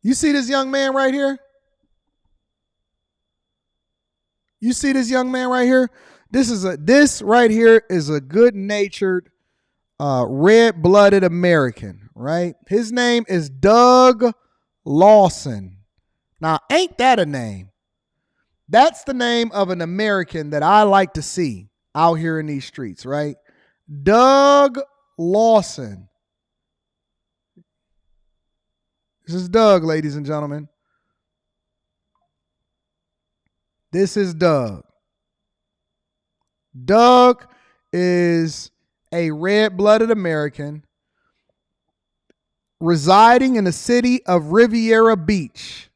You see this young man right here? You see this young man right here? This right here is a good-natured, red-blooded American, right? His name is Doug Lawson. Now, ain't that a name? That's the name of an American that I like to see out here in these streets, right? Doug Lawson. This is Doug, ladies and gentlemen. This is Doug. Doug is a red-blooded American residing in the city of Riviera Beach.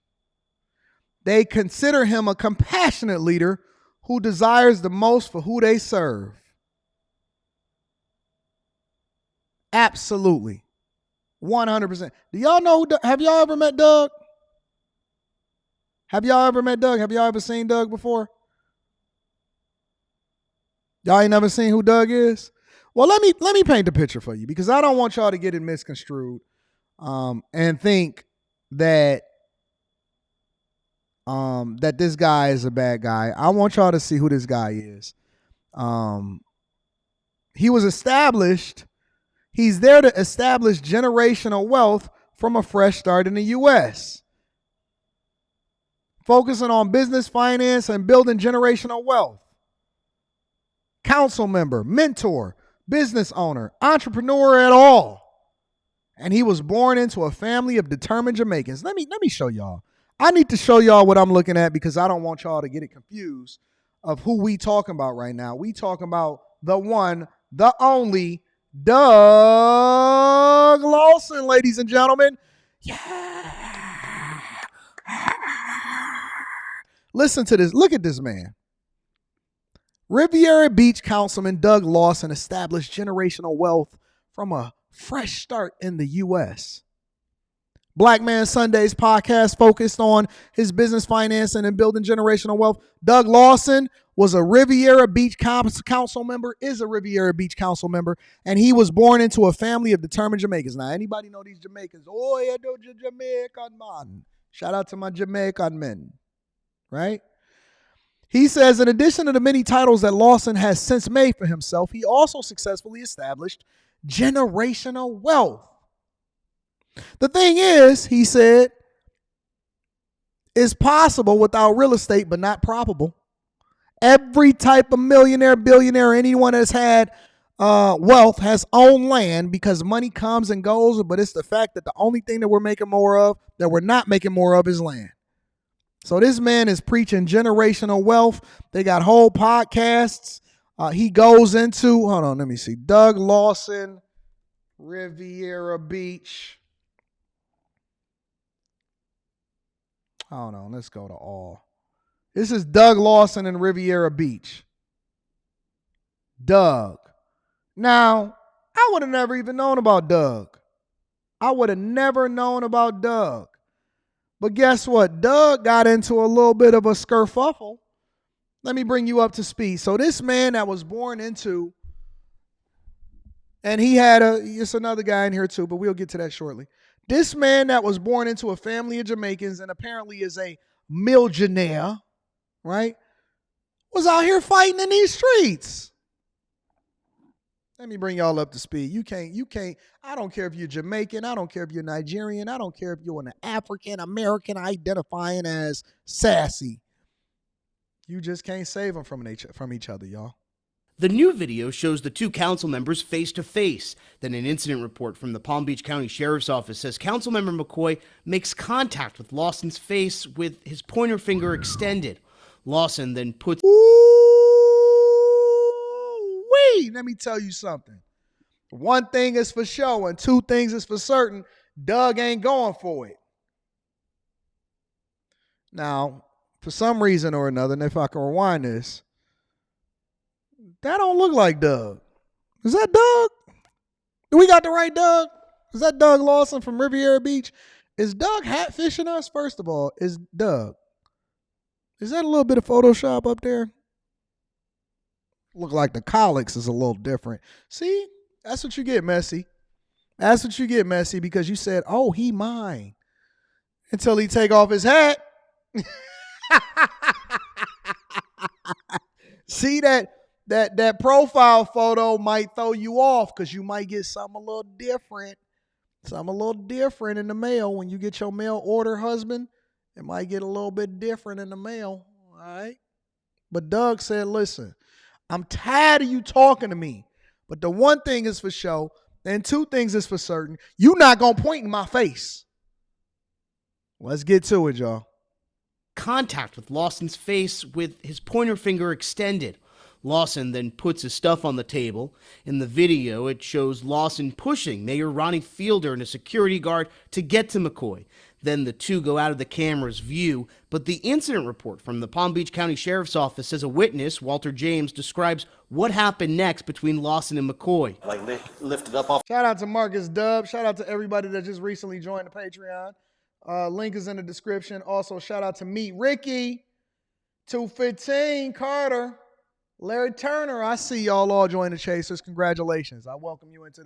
They consider him a compassionate leader who desires the most for who they serve. Absolutely. 100%. Do y'all know have y'all ever met Doug? Have y'all ever met Doug? Have y'all ever seen Doug before? Y'all ain't never seen who Doug is? Well, let me paint the picture for you, because I don't want y'all to get it misconstrued and think that that this guy is a bad guy. I want y'all to see who this guy is. He was established. He's there to establish generational wealth from a fresh start in the U.S., focusing on business, finance, and building generational wealth. Council member, mentor, business owner, entrepreneur at all. And he was born into a family of determined Jamaicans. Let me show y'all. I need to show y'all what I'm looking at, because I don't want y'all to get it confused of who we talking about right now. We talking about the one, the only, Doug Lawson, ladies and gentlemen. Yeah. Listen to this. Look at this man. Riviera Beach Councilman Doug Lawson established generational wealth from a fresh start in the U.S. Black Man Sundays podcast focused on his business financing and building generational wealth. Doug Lawson was a Riviera Beach council member, is a Riviera Beach council member, and he was born into a family of determined Jamaicans. Now, anybody know these Jamaicans? Oh, yeah, the Jamaican man. Shout out to my Jamaican men, right? He says, in addition to the many titles that Lawson has since made for himself, he also successfully established generational wealth. The thing is, he said, is possible without real estate, but not probable. Every type of millionaire, billionaire, anyone that's had wealth has owned land, because money comes and goes, but it's the fact that the only thing that we're not making more of is land. So this man is preaching generational wealth. They got whole podcasts. He goes into, hold on, let me see. Doug Lawson, Riviera Beach. Hold on, let's go to all. This is Doug Lawson in Riviera Beach. Doug. Now, I would have never even known about Doug. I would have never known about Doug. But guess what? Doug got into a little bit of a skerfuffle. Let me bring you up to speed. So this man that was born into, and he had it's another guy in here too, but we'll get to that shortly. This man that was born into a family of Jamaicans and apparently is a millionaire, right, was out here fighting in these streets. Let me bring y'all up to speed. You can't, I don't care if you're Jamaican, I don't care if you're Nigerian, I don't care if you're an African American identifying as sassy. You just can't save them from each other, y'all. The new video shows the two council members face to face. Then an incident report from the Palm Beach County Sheriff's Office says Councilmember McCoy makes contact with Lawson's face with his pointer finger extended. Lawson then puts... Let me tell you something. One thing is for sure and two things is for certain. Doug ain't going for it. Now, for some reason or another, and if I can rewind this, that don't look like Doug. Is that Doug? Do we got the right Doug? Is that Doug Lawson from Riviera Beach? Is Doug hatfishing us? First of all, is Doug. Is that a little bit of Photoshop up there? Look like the colics is a little different. See, that's what you get, Messy. That's what you get, Messy, because you said, oh, he mine. until he take off his hat. See that profile photo might throw you off because you might get something a little different. Something a little different in the mail. When you get your mail order, husband, it might get a little bit different in the mail. All right. But Doug said, listen, I'm tired of you talking to me. But the one thing is for sure, and two things is for certain. You not going to point in my face. Let's get to it, y'all. Contact with Lawson's face with his pointer finger extended. Lawson then puts his stuff on the table. In the video, it shows Lawson pushing Mayor Ronnie Fielder and a security guard to get to McCoy. Then the two go out of the camera's view, but the incident report from the Palm Beach County Sheriff's Office says a witness, Walter James, describes what happened next between Lawson and McCoy. Like lifted up off. Shout out to Marcus Dub. Shout out to everybody that just recently joined the Patreon. Link is in the description. Also, shout out to Meet Ricky, 215, Carter, Larry Turner. I see y'all all join the Chasers. Congratulations. I welcome you into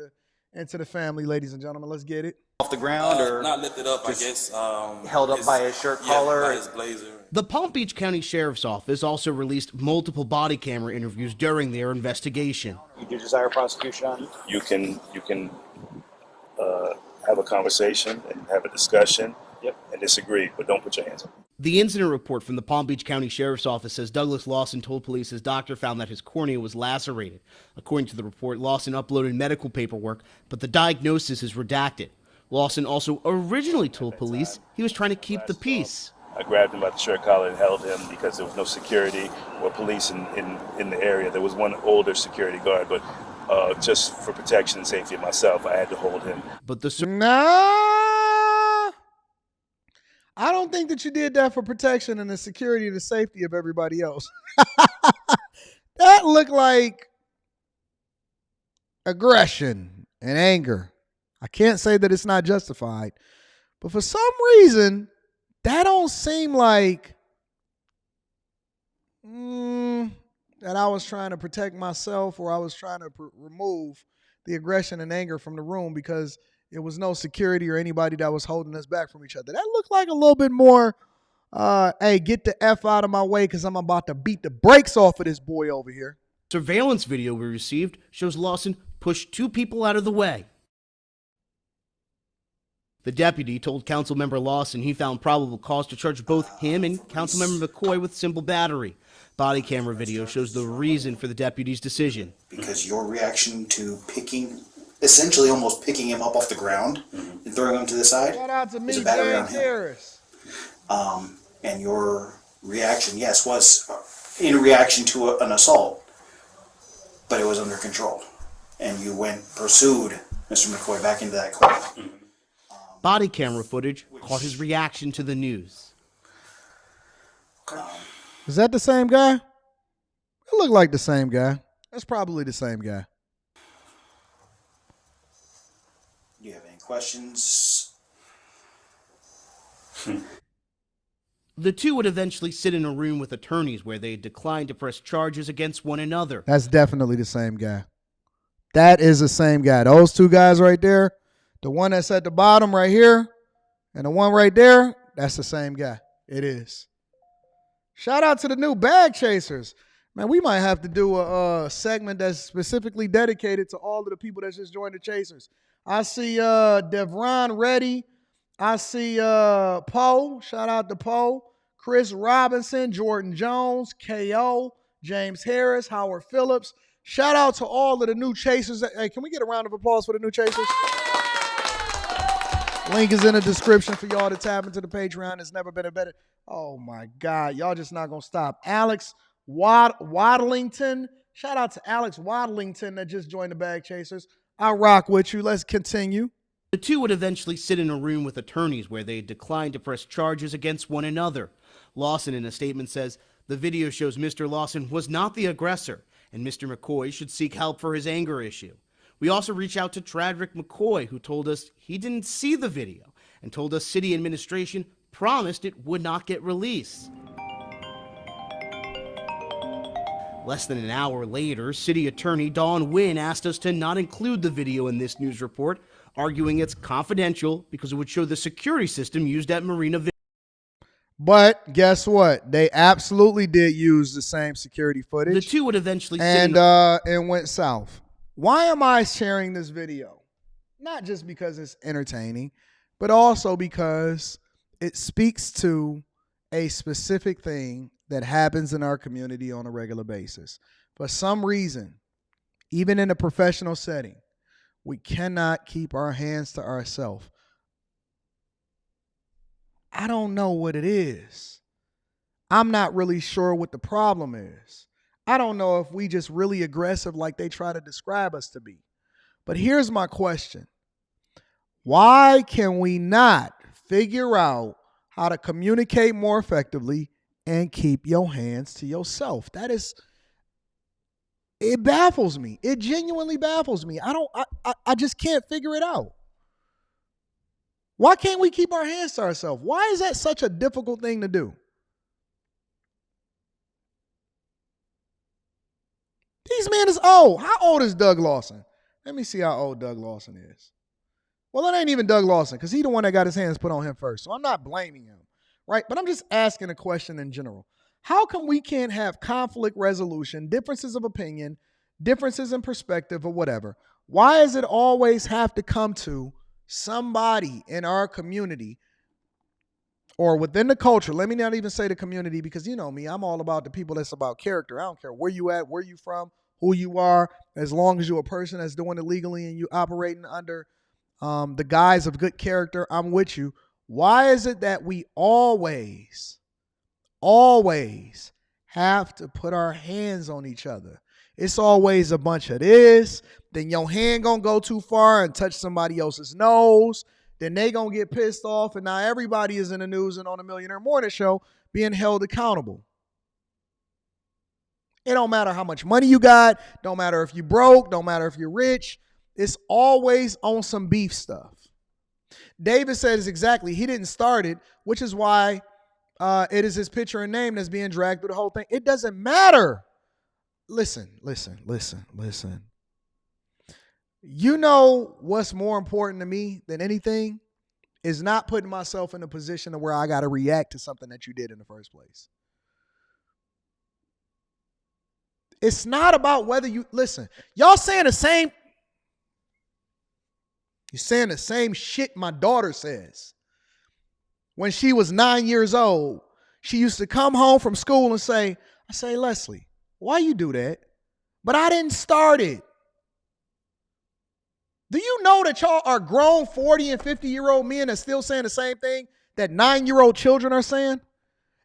the family, ladies and gentlemen. Let's get it. Off the ground or not lifted up, I guess. Held up by his shirt collar? Yeah, by his blazer. The Palm Beach County Sheriff's Office also released multiple body camera interviews during their investigation. You do desire prosecution on? You can have a conversation and have a discussion. Yep. And disagree, but don't put your hands up. The incident report from the Palm Beach County Sheriff's Office says Douglas Lawson told police his doctor found that his cornea was lacerated. According to the report, Lawson uploaded medical paperwork, but the diagnosis is redacted. Lawson also originally told police he was trying to keep the peace. I grabbed him by the shirt collar and held him because there was no security or police in the area. There was one older security guard, but just for protection and safety of myself, I had to hold him. But the I don't think that you did that for protection and the security and the safety of everybody else. That looked like aggression and anger. I can't say that it's not justified, but for some reason, that don't seem like that I was trying to protect myself or I was trying to remove the aggression and anger from the room because there was no security or anybody that was holding us back from each other. That looked like a little bit more, hey, get the F out of my way because I'm about to beat the brakes off of this boy over here. surveillance video we received shows Lawson push two people out of the way. The deputy told Councilmember Lawson he found probable cause to charge both him and Councilmember McCoy with simple battery. Body camera video shows the reason for the deputy's decision. Because your reaction to essentially almost picking him up off the ground and throwing him to the side Shout out to me, is a battery on James him. Harris. And your reaction, yes, was in reaction to an assault, but it was under control. And you pursued Mr. McCoy back into that corner. Body camera footage caught his reaction to the news. Is that the same guy? It looked like the same guy. That's probably the same guy. Do you have any questions? The two would eventually sit in a room with attorneys where they declined to press charges against one another. That's definitely the same guy. That is the same guy. Those two guys right there, the one that's at the bottom right here and the one right there, that's the same guy. It is. Shout out to the new bag chasers. Man, we might have to do a segment that's specifically dedicated to all of the people that just joined the Chasers. I see Devron Reddy. I see Poe. Shout out to Poe. Chris Robinson, Jordan Jones, KO, James Harris, Howard Phillips. Shout out to all of the new Chasers. Hey, can we get a round of applause for the new Chasers? Link is in the description for y'all to tap into the Patreon. It's never been a better. Oh, my God. Y'all just not going to stop. Alex Waddlington. Shout out to Alex Waddlington that just joined the Bag Chasers. I rock with you. Let's continue. The two would eventually sit in a room with attorneys where they declined to press charges against one another. Lawson, in a statement, says the video shows Mr. Lawson was not the aggressor and Mr. McCoy should seek help for his anger issue. We also reached out to Tradrick McCoy, who told us he didn't see the video and told us city administration promised it would not get released. Less than an hour later, City Attorney Dawn Wynn asked us to not include the video in this news report, arguing it's confidential because it would show the security system used at Marina Vista. But guess what? They absolutely did use the same security footage. The two would eventually and went south. Why am I sharing this video? Not just because it's entertaining, but also because it speaks to a specific thing that happens in our community on a regular basis. For some reason, even in a professional setting, we cannot keep our hands to ourselves. I don't know what it is. I'm not really sure what the problem is. I don't know if we just really aggressive like they try to describe us to be. But here's my question. Why can we not figure out how to communicate more effectively and keep your hands to yourself? It baffles me. It genuinely baffles me. I just can't figure it out. Why can't we keep our hands to ourselves? Why is that such a difficult thing to do? These men is old. How old is Doug Lawson? Let me see how old Doug Lawson is. Well, it ain't even Doug Lawson because he's the one that got his hands put on him first. So I'm not blaming him, right? But I'm just asking a question in general. How come we can't have conflict resolution, differences of opinion, differences in perspective or whatever? Why does it always have to come to somebody in our community or within the culture? Let me not even say the community because you know me, I'm all about the people that's about character. I don't care where you at, where you from, who you are, as long as you're a person that's doing it legally and you operating under the guise of good character, I'm with you. Why is it that we always have to put our hands on each other? It's always a bunch of this. Then your hand gonna go too far and touch somebody else's nose. Then they gonna get pissed off, and now everybody is in the news and on the Millionaire Morning Show being held accountable. It don't matter how much money you got. Don't matter if you broke. Don't matter if you're rich. It's always on some beef stuff. David says exactly. He didn't start it, which is why it is his picture and name that's being dragged through the whole thing. It doesn't matter. Listen. You know what's more important to me than anything is not putting myself in a position of where I got to react to something that you did in the first place. It's not about whether you, listen, y'all saying the same, you're saying the same shit my daughter says. When she was 9 years old, she used to come home from school and say, Leslie, why you do that? But I didn't start it. Do you know that y'all are grown 40 and 50-year-old men that's still saying the same thing that 9-year-old children are saying?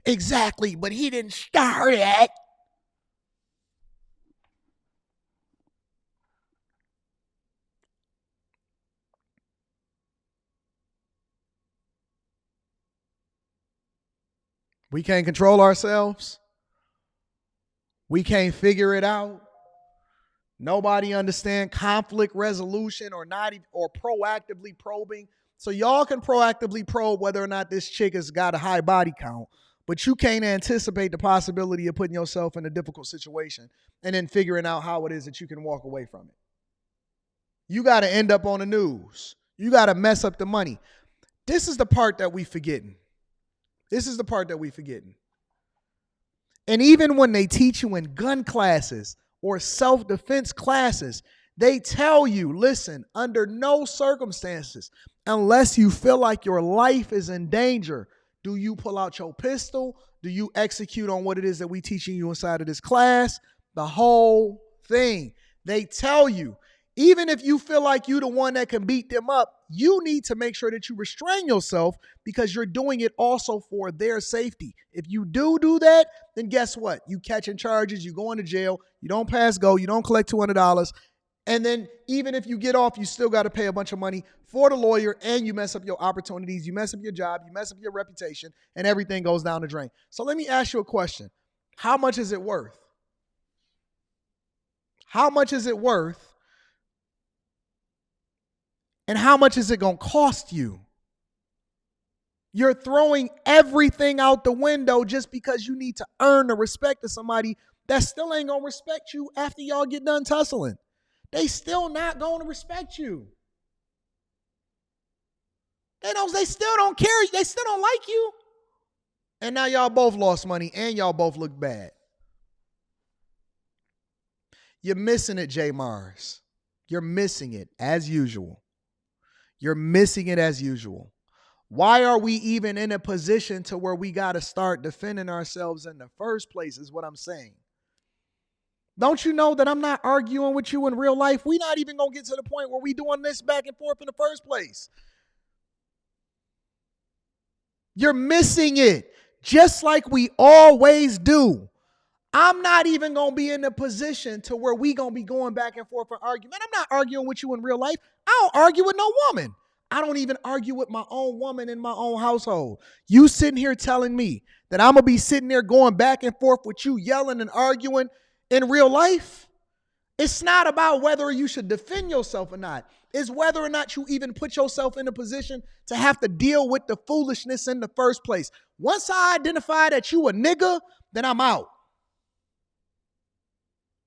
Exactly, but he didn't start it. We can't control ourselves. We can't figure it out. Nobody understand conflict resolution or proactively probing. So y'all can proactively probe whether or not this chick has got a high body count, but you can't anticipate the possibility of putting yourself in a difficult situation and then figuring out how it is that you can walk away from it. You got to end up on the news. You got to mess up the money. This is the part that we forgetting. And even when they teach you in gun classes or self-defense classes, they tell you, listen, under no circumstances, unless you feel like your life is in danger, do you pull out your pistol? Do you execute on what it is that we teaching you inside of this class? The whole thing. They tell you, even if you feel like you're the one that can beat them up, you need to make sure that you restrain yourself because you're doing it also for their safety. If you do that, then guess what? You catching charges, you going to jail, you don't pass go, you don't collect $200. And then even if you get off, you still got to pay a bunch of money for the lawyer and you mess up your opportunities, you mess up your job, you mess up your reputation, and everything goes down the drain. So let me ask you a question. How much is it worth? How much is it worth? And how much is it going to cost you? You're throwing everything out the window just because you need to earn the respect of somebody that still ain't going to respect you after y'all get done tussling. They still not going to respect you. They still don't care. They still don't like you. And now y'all both lost money and y'all both look bad. You're missing it, Jay Mars. You're missing it as usual. You're missing it as usual. Why are we even in a position to where we got to start defending ourselves in the first place is what I'm saying. Don't you know that I'm not arguing with you in real life? We're not even going to get to the point where we doing this back and forth in the first place. You're missing it, just like we always do. I'm not even going to be in a position to where we going to be going back and forth for argument. I'm not arguing with you in real life. I don't argue with no woman. I don't even argue with my own woman in my own household. You sitting here telling me that I'm going to be sitting there going back and forth with you, yelling and arguing in real life? It's not about whether you should defend yourself or not. It's whether or not you even put yourself in a position to have to deal with the foolishness in the first place. Once I identify that you a nigga, then I'm out.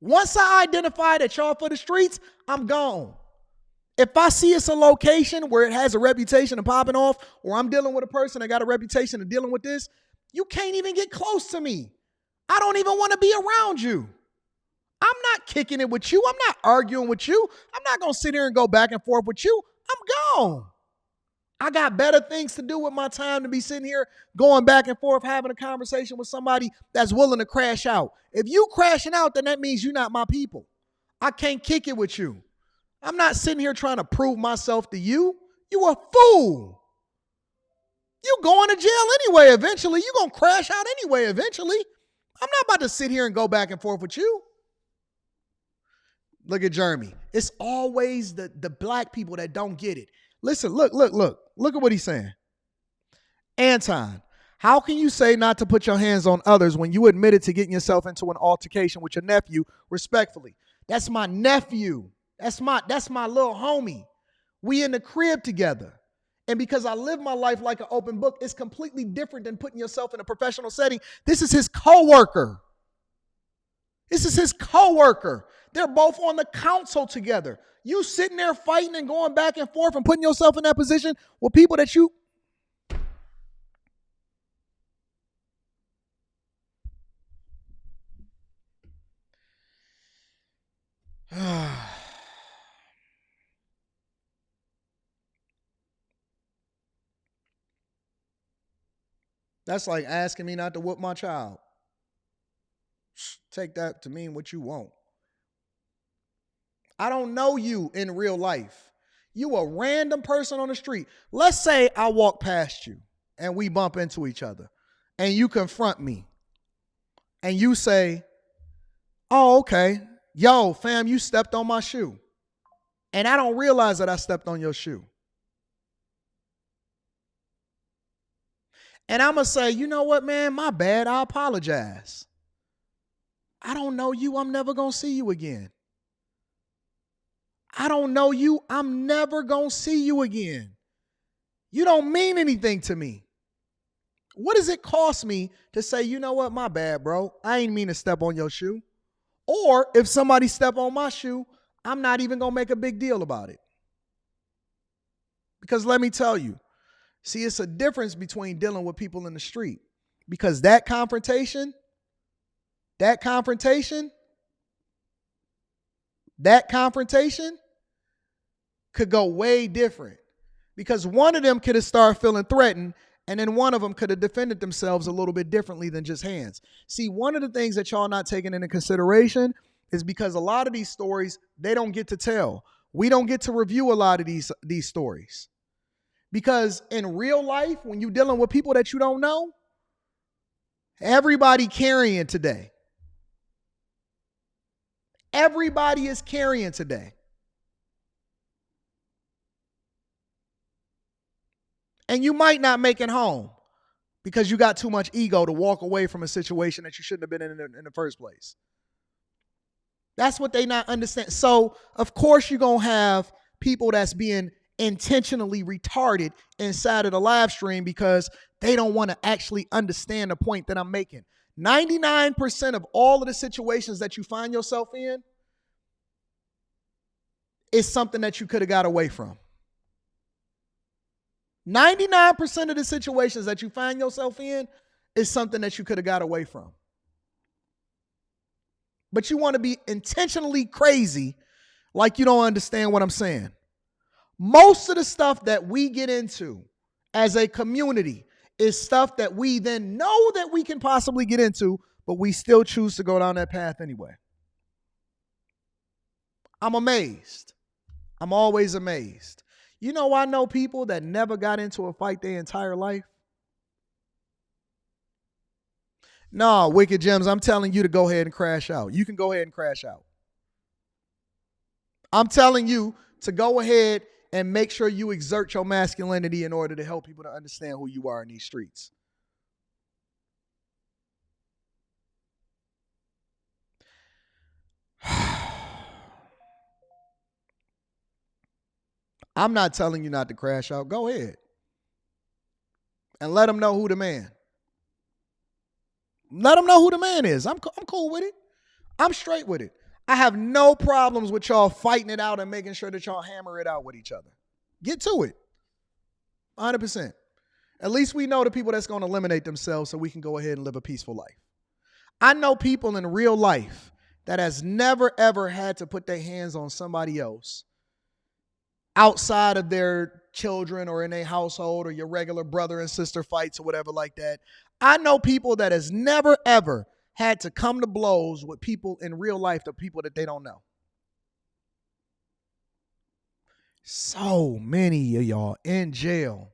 Once I identify that y'all for the streets, I'm gone. If I see it's a location where it has a reputation of popping off, or I'm dealing with a person that got a reputation of dealing with this, you can't even get close to me. I don't even want to be around you. I'm not kicking it with you. I'm not arguing with you. I'm not going to sit here and go back and forth with you. I'm gone. I got better things to do with my time to be sitting here going back and forth, having a conversation with somebody that's willing to crash out. If you crashing out, then that means you're not my people. I can't kick it with you. I'm not sitting here trying to prove myself to you. You a fool. You going to jail anyway eventually. You going to crash out anyway eventually. I'm not about to sit here and go back and forth with you. Look at Jeremy. It's always the black people that don't get it. Listen, look. Look at what he's saying. Anton, how can you say not to put your hands on others when you admitted to getting yourself into an altercation with your nephew respectfully? That's my nephew. That's my little homie. We in the crib together. And because I live my life like an open book, it's completely different than putting yourself in a professional setting. This is his coworker. They're both on the council together. You sitting there fighting and going back and forth and putting yourself in that position with people that you... That's like asking me not to whoop my child. Take that to mean what you want. I don't know you in real life. You a random person on the street. Let's say I walk past you and we bump into each other and you confront me and you say, oh, okay. Yo, fam, you stepped on my shoe. And I don't realize that I stepped on your shoe. And I'm going to say, you know what, man, my bad. I apologize. I don't know you. I'm never going to see you again. I don't know you. I'm never going to see you again. You don't mean anything to me. What does it cost me to say, you know what, my bad, bro. I ain't mean to step on your shoe. Or if somebody step on my shoe, I'm not even going to make a big deal about it. Because let me tell you, see, it's a difference between dealing with people in the street. Because that confrontation could go way different. Because one of them could have started feeling threatened, and then one of them could have defended themselves a little bit differently than just hands. See, one of the things that y'all not taking into consideration is because a lot of these stories, they don't get to tell. We don't get to review a lot of these stories. Because in real life, when you're dealing with people that you don't know, everybody carrying today. Everybody is carrying today. And you might not make it home because you got too much ego to walk away from a situation that you shouldn't have been in the first place. That's what they not understand. So, of course, you're going to have people that's being intentionally retarded inside of the live stream because they don't want to actually understand the point that I'm making. 99% of all of the situations that you find yourself in is something that you could have got away from. 99% of the situations that you find yourself in is something that you could have got away from. But you want to be intentionally crazy like you don't understand what I'm saying. Most of the stuff that we get into as a community is stuff that we then know that we can possibly get into, but we still choose to go down that path anyway. I'm amazed. I'm always amazed. You know, I know people that never got into a fight their entire life. No, Wicked Gems, I'm telling you to go ahead and crash out. You can go ahead and crash out. I'm telling you to go ahead and make sure you exert your masculinity in order to help people to understand who you are in these streets. I'm not telling you not to crash out. Go ahead. And let them know who the man. Let them know who the man is. I'm cool with it. I'm straight with it. I have no problems with y'all fighting it out and making sure that y'all hammer it out with each other. Get to it. 100%. At least we know the people that's going to eliminate themselves so we can go ahead and live a peaceful life. I know people in real life that has never, ever had to put their hands on somebody else outside of their children or in their household or your regular brother and sister fights or whatever like that. I know people that has never, ever had to come to blows with people in real life, the people that they don't know. So many of y'all in jail.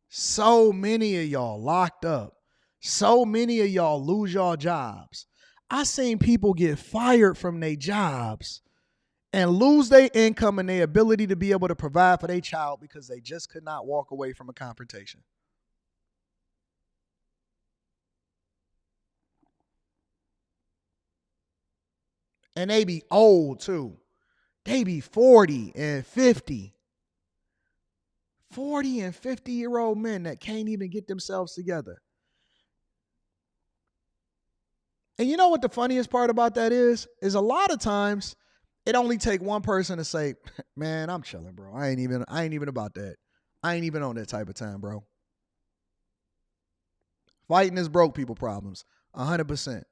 So many of y'all locked up. So many of y'all lose y'all jobs. I seen people get fired from their jobs and lose their income and their ability to be able to provide for their child because they just could not walk away from a confrontation. And they be old too. They be 40 and 50. 40 and 50-year-old men that can't even get themselves together. And you know what the funniest part about that is a lot of times it only take one person to say, man, I'm chilling, bro. I ain't even about that. I ain't even on that type of time, bro. Fighting is broke people problems. 100%.